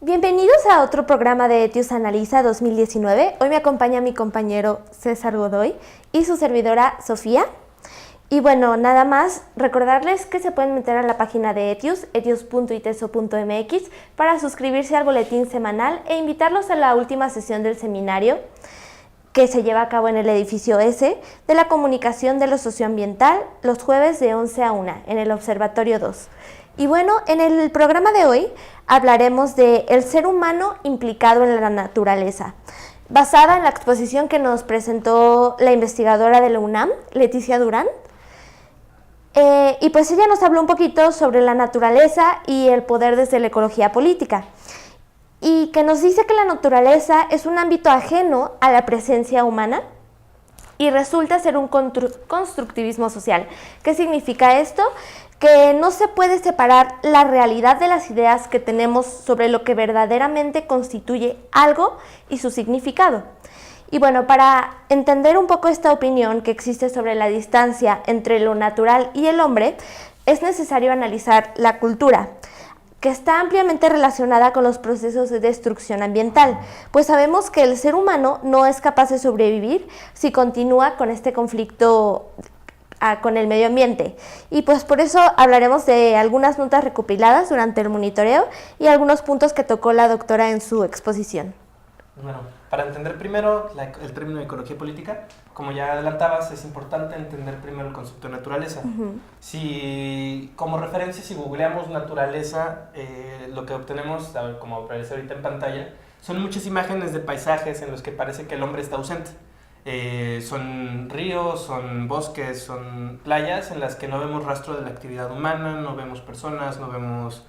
Bienvenidos a otro programa de Etios Analiza 2019. Hoy me acompaña mi compañero César Godoy y su servidora Sofía. Y bueno, nada más recordarles que se pueden meter a la página de Etios, etios.iteso.mx, para suscribirse al boletín semanal e invitarlos a la última sesión del seminario que se lleva a cabo en el edificio S de la comunicación de lo socioambiental los jueves de 11 a 1 en el Observatorio 2. Y bueno, en el programa de hoy hablaremos de el ser humano implicado en la naturaleza, basada en la exposición que nos presentó la investigadora de la UNAM, Leticia Durán. Y pues ella nos habló un poquito sobre la naturaleza y el poder desde la ecología política, y que nos dice que la naturaleza es un ámbito ajeno a la presencia humana y resulta ser un constructivismo social. ¿Qué significa esto? Que no se puede separar la realidad de las ideas que tenemos sobre lo que verdaderamente constituye algo y su significado. Y bueno, para entender un poco esta opinión que existe sobre la distancia entre lo natural y el hombre, es necesario analizar la cultura, que está ampliamente relacionada con los procesos de destrucción ambiental, pues sabemos que el ser humano no es capaz de sobrevivir si continúa con este conflicto con el medio ambiente. Y pues por eso hablaremos de algunas notas recopiladas durante el monitoreo y algunos puntos que tocó la doctora en su exposición. Bueno, para entender primero el término de ecología política, como ya adelantabas, es importante entender primero el concepto de naturaleza. Si como referencia, si googleamos naturaleza, lo que obtenemos, como aparece ahorita en pantalla, son muchas imágenes de paisajes en los que parece que el hombre está ausente. Son ríos, son bosques, son playas en las que no vemos rastro de la actividad humana, no vemos personas, no vemos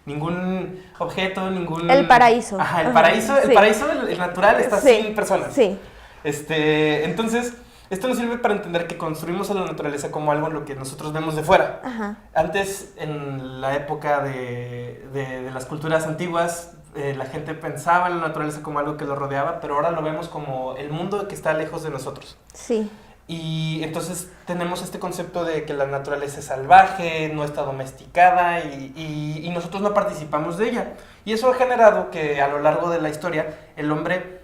ningún objeto, ningún... El paraíso. Ajá, el paraíso, sí. El paraíso, el natural, está sí. sin personas. Sí. Entonces, esto nos sirve para entender que construimos a la naturaleza como algo en lo que nosotros vemos de fuera. Ajá. Antes, en la época de las culturas antiguas, la gente pensaba en la naturaleza como algo que lo rodeaba, pero ahora lo vemos como el mundo que está lejos de nosotros. Sí. Y entonces tenemos este concepto de que la naturaleza es salvaje, no está domesticada y nosotros no participamos de ella. Y eso ha generado que a lo largo de la historia el hombre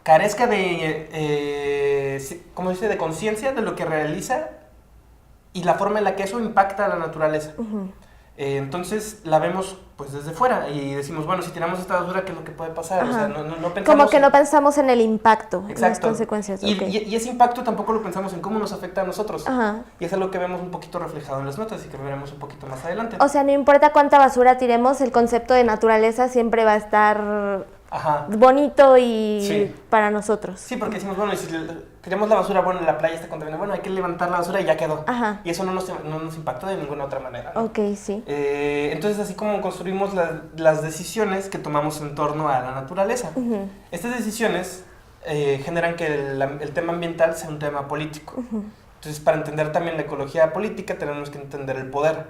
carezca de, ¿cómo dice?, de conciencia de lo que realiza y la forma en la que eso impacta a la naturaleza. Entonces la vemos pues desde fuera y decimos, bueno, si tiramos esta basura, ¿qué es lo que puede pasar? Ajá. O sea, no pensamos... Como que no pensamos en el impacto, Exacto. en las consecuencias. Y ese impacto tampoco lo pensamos en cómo nos afecta a nosotros. Ajá. Y es algo que vemos un poquito reflejado en las notas y que veremos un poquito más adelante. O sea, no importa cuánta basura tiremos, el concepto de naturaleza siempre va a estar bonito y sí. para nosotros. Sí, porque decimos, bueno, y si tiramos la basura, bueno, la playa está contaminada, bueno, hay que levantar la basura y ya quedó. Ajá. Y eso no nos impactó de ninguna otra manera, ¿no? Ok, sí. Entonces, así como construimos las decisiones que tomamos en torno a la naturaleza. Estas decisiones generan que el tema ambiental sea un tema político. Entonces, para entender también la ecología política, tenemos que entender el poder.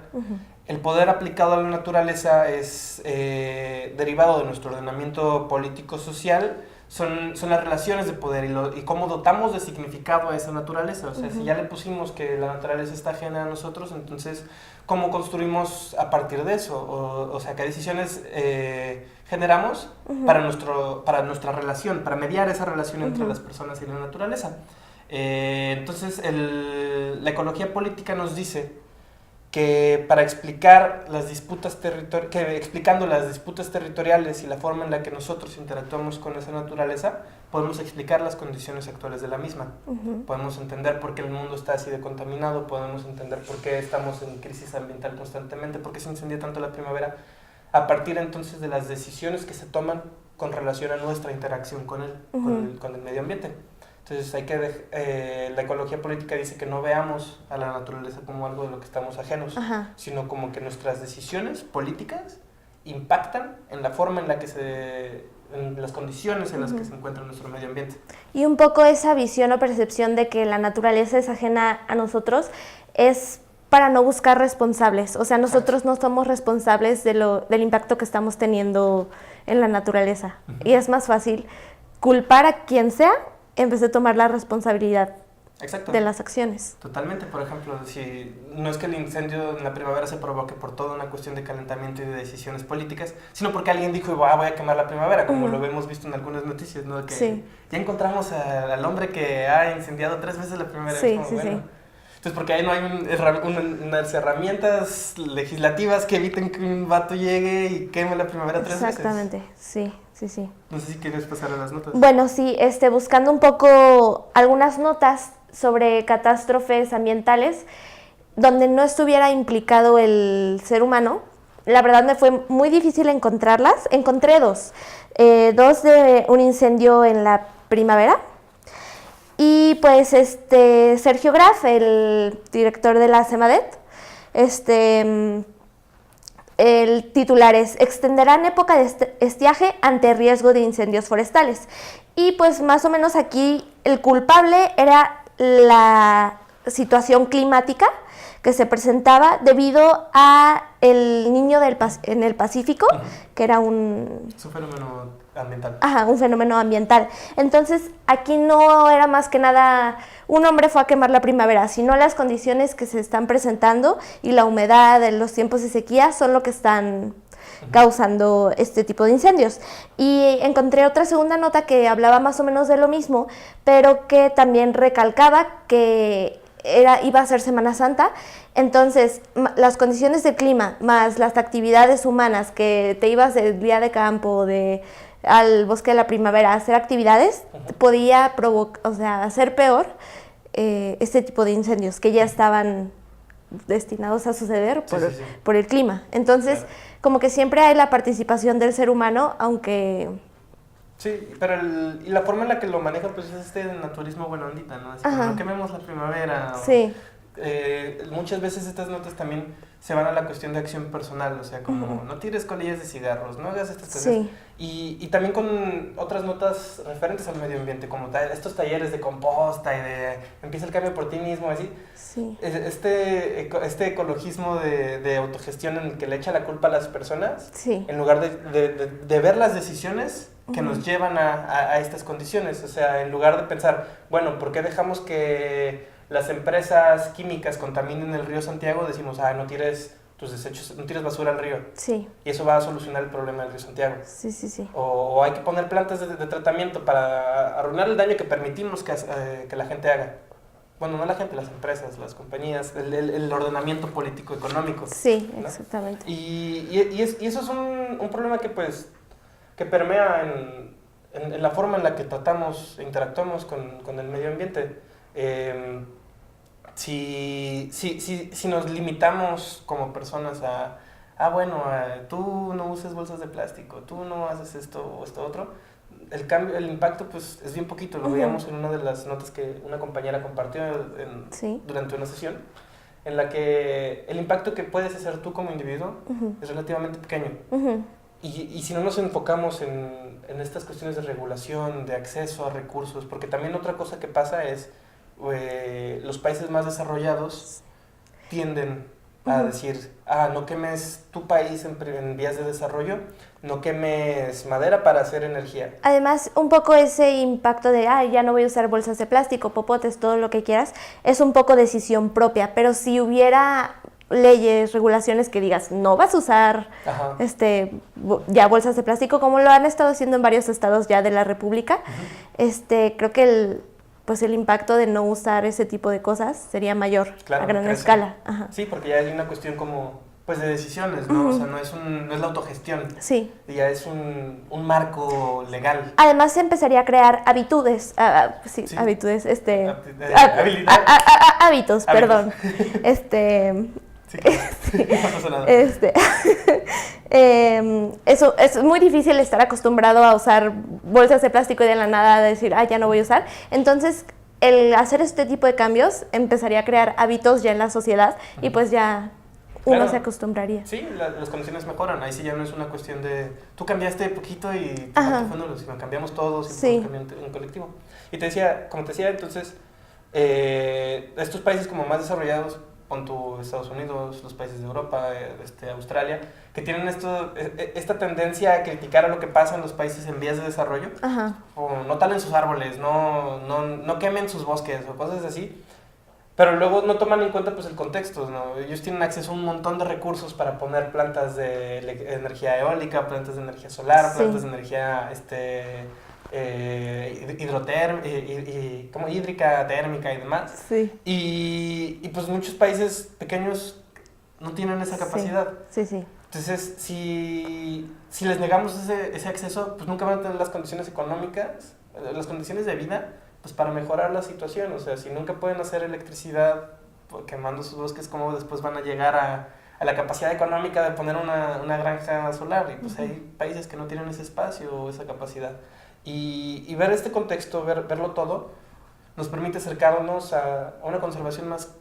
El poder aplicado a la naturaleza es derivado de nuestro ordenamiento político-social. Son las relaciones de poder y cómo dotamos de significado a esa naturaleza. O sea, si ya le pusimos que la naturaleza está ajena a nosotros, entonces, ¿cómo construimos a partir de eso? O sea, ¿qué decisiones generamos para nuestra relación, para mediar esa relación entre las personas y la naturaleza? Entonces, la ecología política nos dice que para explicar las disputas explicando las disputas territoriales y la forma en la que nosotros interactuamos con esa naturaleza, podemos explicar las condiciones actuales de la misma. Podemos entender por qué el mundo está así de contaminado, podemos entender por qué estamos en crisis ambiental constantemente, por qué se incendia tanto la primavera, a partir entonces de las decisiones que se toman con relación a nuestra interacción con el medio ambiente. Entonces la ecología política dice que no veamos a la naturaleza como algo de lo que estamos ajenos, sino como que nuestras decisiones políticas impactan en la forma en la que en las condiciones en las que se encuentra nuestro medio ambiente. Y un poco esa visión o percepción de que la naturaleza es ajena a nosotros es para no buscar responsables. O sea, nosotros no somos responsables del impacto que estamos teniendo en la naturaleza. Y es más fácil culpar a quien sea en vez de tomar la responsabilidad Exacto. de las acciones. Totalmente, por ejemplo, si no es que el incendio en la primavera se provoque por toda una cuestión de calentamiento y de decisiones políticas, sino porque alguien dijo, voy a quemar la primavera, como lo hemos visto en algunas noticias, ¿no? Que ya encontramos al hombre que ha incendiado 3 veces la primavera. Sí, como, sí, bueno. sí. Entonces, porque ahí no hay unas herramientas legislativas que eviten que un vato llegue y queme la primavera 3 veces. Exactamente, sí. No sé si quieres pasar a las notas. Bueno, sí, buscando un poco algunas notas sobre catástrofes ambientales donde no estuviera implicado el ser humano. La verdad me fue muy difícil encontrarlas. Encontré dos de un incendio en la primavera. Y pues Sergio Graf, el director de la CEMADET, el titular es "Extenderán época de estiaje ante riesgo de incendios forestales". Y pues más o menos aquí el culpable era la situación climática que se presentaba debido a el niño en el Pacífico, que era Es un fenómeno ambiental. un fenómeno ambiental. Entonces, aquí no era más que nada un hombre fue a quemar la primavera, sino las condiciones que se están presentando y la humedad en los tiempos de sequía son lo que están causando este tipo de incendios. Y encontré otra segunda nota que hablaba más o menos de lo mismo, pero que también recalcaba que iba a ser Semana Santa, entonces las condiciones del clima más las actividades humanas, que te ibas del día de campo al bosque de la primavera a hacer actividades, podía hacer peor este tipo de incendios que ya estaban destinados a suceder por el clima. Entonces, como que siempre hay la participación del ser humano, aunque... Sí, pero y la forma en la que lo maneja pues es naturismo buena ondita, ¿no? Así como no quememos la primavera. Sí. Muchas veces estas notas también se van a la cuestión de acción personal, o sea, como no tires colillas de cigarros, no hagas estas cosas. Sí. Y también con otras notas referentes al medio ambiente, como estos talleres de composta y de empieza el cambio por ti mismo, así. Sí. Este ecologismo de autogestión en el que le echa la culpa a las personas, Sí. en lugar de ver las decisiones que nos llevan a estas condiciones. O sea, en lugar de pensar, bueno, ¿por qué dejamos que las empresas químicas contaminen el río Santiago? Decimos, no tires tus desechos, no tires basura al río. Sí. Y eso va a solucionar el problema del río Santiago. Sí. O hay que poner plantas de tratamiento para arruinar el daño que permitimos que la gente haga. Bueno, no la gente, las empresas, las compañías, el ordenamiento político-económico. Sí, ¿no? exactamente. Y eso es un problema que permea en la forma en la que tratamos e interactuamos con el medio ambiente. Si nos limitamos como personas tú no uses bolsas de plástico, tú no haces esto o esto otro, el impacto pues es bien poquito. Lo veíamos en una de las notas que una compañera compartió durante una sesión, en la que el impacto que puedes hacer tú como individuo es relativamente pequeño. Y si no nos enfocamos en estas cuestiones de regulación, de acceso a recursos, porque también otra cosa que pasa es los países más desarrollados tienden a decir, no quemes tu país en vías de desarrollo, no quemes madera para hacer energía. Además, un poco ese impacto de, ya no voy a usar bolsas de plástico, popotes, todo lo que quieras, es un poco decisión propia, pero si hubiera leyes, regulaciones que digas, no vas a usar ya bolsas de plástico, como lo han estado haciendo en varios estados ya de la República, creo que el impacto de no usar ese tipo de cosas sería mayor a gran escala. Sí, porque ya hay una cuestión como de decisiones, ¿no? O sea, no es la autogestión. Sí. Ya es un marco legal. Además se empezaría a crear habitudes. Habitudes, hábitos, perdón. Sí, no pasa nada. Eso es muy difícil estar acostumbrado a usar bolsas de plástico y de la nada decir, ya no voy a usar. Entonces, el hacer este tipo de cambios empezaría a crear hábitos ya en la sociedad y pues ya uno se acostumbraría. Sí, las condiciones mejoran. Ahí sí ya no es una cuestión de tú cambiaste poquito y sino cambiamos todos y cambiamos en colectivo. Y como te decía, entonces, estos países como más desarrollados pon tú Estados Unidos, los países de Europa, Australia, que tienen esta tendencia a criticar a lo que pasa en los países en vías de desarrollo, Ajá. o no talen sus árboles, no quemen sus bosques o cosas así, pero luego no toman en cuenta pues el contexto, ¿no? Ellos tienen acceso a un montón de recursos para poner plantas de energía eólica, plantas de energía solar, Sí. plantas de energía como hídrica, térmica y demás. Sí. Y pues muchos países pequeños no tienen esa capacidad. Sí, sí. Entonces, si les negamos ese acceso, pues nunca van a tener las condiciones económicas, las condiciones de vida, pues para mejorar la situación. O sea, si nunca pueden hacer electricidad quemando sus bosques, ¿cómo después van a llegar a la capacidad económica de poner una granja solar? Y pues hay países que no tienen ese espacio o esa capacidad. Y ver este contexto, verlo todo, nos permite acercarnos a una conservación más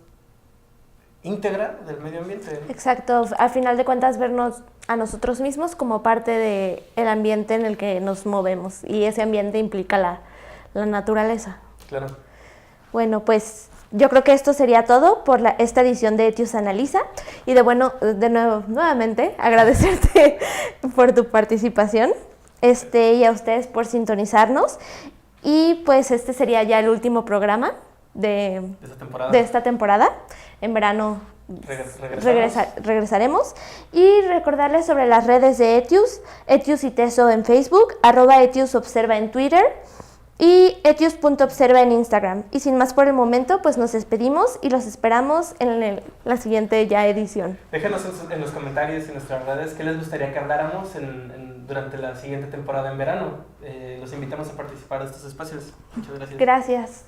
íntegra del medio ambiente. Exacto, al final de cuentas vernos a nosotros mismos como parte del ambiente en el que nos movemos, y ese ambiente implica la naturaleza. Claro. Bueno, pues yo creo que esto sería todo por esta edición de Etios Analiza, y nuevamente agradecerte por tu participación, y a ustedes por sintonizarnos, y pues este sería ya el último programa de esta temporada. En verano regresaremos. Y recordarles sobre las redes de Etius y Teso en Facebook, @EtiusObserva en Twitter y etius.observa en Instagram. Y sin más por el momento, pues nos despedimos y los esperamos en la siguiente ya edición. Déjenos en los comentarios en nuestras redes qué les gustaría que habláramos durante la siguiente temporada en verano. Los invitamos a participar de estos espacios. Muchas gracias. Gracias.